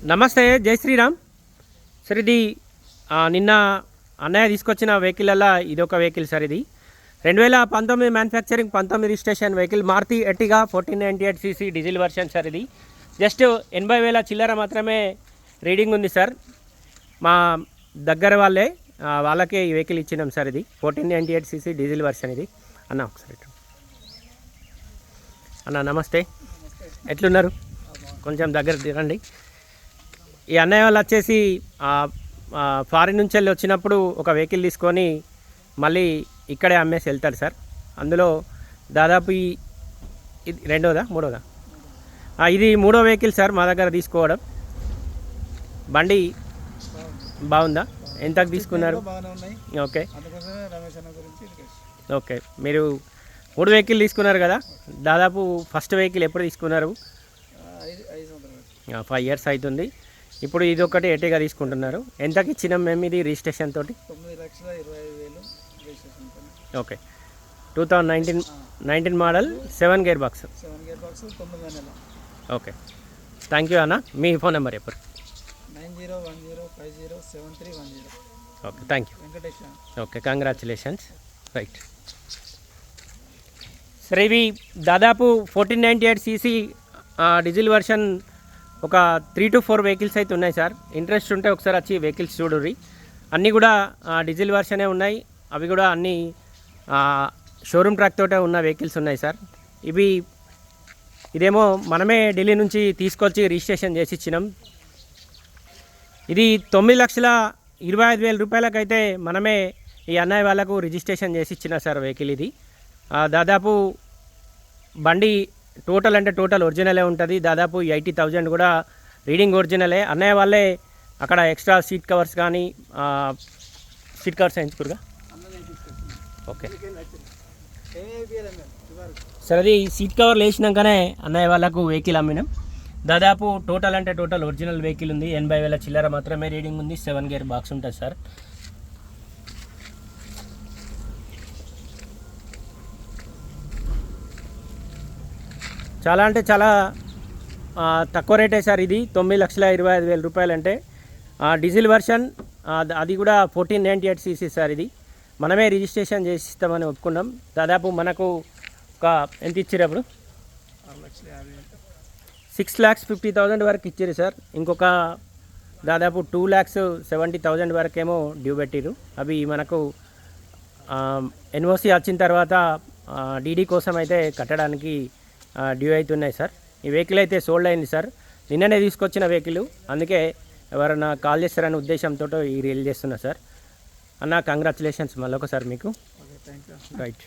నమస్తే, జై శ్రీరామ్ సార్. ఇది నిన్న అన్నయ్య తీసుకొచ్చిన వెహికల్ ఇదొక వెహికల్ సార్. ఇది 2019 manufacturing, 19 registration vehicle, Maruti Ertiga 1498 cc diesel version sir. ఇది జస్ట్ 80,000 చిల్లర మాత్రమే రీడింగ్ ఉంది సార్. మా దగ్గర వాళ్ళకే ఈ వెహికల్ ఇచ్చినాం సార్. ఇది 1498 cc డీజిల్ వర్షన్. ఇది అన్న ఒకసారి అన్న నమస్తే, ఎట్లున్నారు? కొంచెం దగ్గర రండి. ఈ అన్నయ్య వాళ్ళు వచ్చేసి ఫారిన్ నుంచి వెళ్ళి వచ్చినప్పుడు ఒక వెహికల్ తీసుకొని మళ్ళీ ఇక్కడే అమ్మేసి వెళ్తారు సార్. అందులో దాదాపు ఇది మూడోదా ఇది మూడో వెహికల్ సార్ మా దగ్గర తీసుకోవడం. బండి బాగుందా? ఎంతకు తీసుకున్నారు? ఓకే ఓకే, మీరు 3 వెహికల్ తీసుకున్నారు కదా. దాదాపు ఫస్ట్ వెహికల్ ఎప్పుడు తీసుకున్నారు? 5 years అవుతుంది. ఇప్పుడు ఇది ఒకటి ఎర్టిగా తీసుకుంటున్నారు. ఎంతకి ఇచ్చినాం మేము ఇది రిజిస్ట్రేషన్ తోటి? 9,25,000 okay. 2019 model 7 gear box. Okay, thank you అన్న. మీ ఫోన్ నెంబర్ ఎప్పుడు? 9010507310. Okay, thank you. Okay, congratulations. Right సరే, ఇవి దాదాపు 1498 cc డీజిల్ వర్షన్ ఒక 3 to 4 వెహికల్స్ అయితే ఉన్నాయి సార్. ఇంట్రెస్ట్ ఉంటే ఒకసారి వచ్చి వెహికల్స్ చూడుర్రి. అన్నీ కూడా డీజిల్ వర్షనే ఉన్నాయి. అవి కూడా అన్నీ షోరూమ్ ట్రాక్ తోటే ఉన్న వెహికల్స్ ఉన్నాయి సార్. ఇదేమో మనమే ఢిల్లీ నుంచి తీసుకొచ్చి రిజిస్ట్రేషన్ చేసి ఇచ్చినాం. ఇది 9,25,000 రూపాయలకైతే మనమే ఈ అన్నయ్య వాళ్ళకు రిజిస్ట్రేషన్ చేసి ఇచ్చిన సార్ వెహికల్. ఇది దాదాపు బండి టోటల్ ఒరిజినలే ఉంటుంది. దాదాపు 80,000 కూడా రీడింగ్ ఒరిజినలే. అన్నయ్య వాళ్ళే అక్కడ ఎక్స్ట్రా సీట్ కవర్స్ కానీ సీట్ కవర్స్ వేయించుకురుగా. ఓకే సరే, అది సీట్ కవర్లు వేసినాకనే అన్నయ్య వాళ్ళకు వెహికల్ అమ్మినాం. దాదాపు టోటల్ ఒరిజినల్ వెహికల్ ఉంది. 80,000 చిల్లర మాత్రమే రీడింగ్ ఉంది. 7 గేర్ బాక్స్ ఉంటుంది సార్. చాలా అంటే చాలా తక్కువ రేటే సార్. ఇది 9,25,000 రూపాయలు అంటే డీజిల్ వర్షన్. అది కూడా 1498 cc సార్. ఇది మనమే రిజిస్ట్రేషన్ చేసి ఇస్తామని ఒప్పుకున్నాం. దాదాపు మనకు ఒక ఎంత ఇచ్చినప్పుడు 6,50,000 వరకు ఇచ్చారు సార్. ఇంకొక దాదాపు 2,70,000 వరకేమో డ్యూ పెట్టిరు. అవి మనకు ఎన్ఓసి వచ్చిన తర్వాత డీడీ కోసం అయితే కట్టడానికి డ్యూ అవుతున్నాయి సార్. ఈ వెహికల్ అయితే సోల్డ్ అయింది సార్. నిన్ననే తీసుకొచ్చిన వెహికల్, అందుకే ఎవరైనా కాల్ చేస్తారనే ఉద్దేశంతో ఈ రీల్ చేస్తున్నా సార్. అన్న కంగ్రాచులేషన్స్ మళ్ళొకసారి మీకు. రైట్.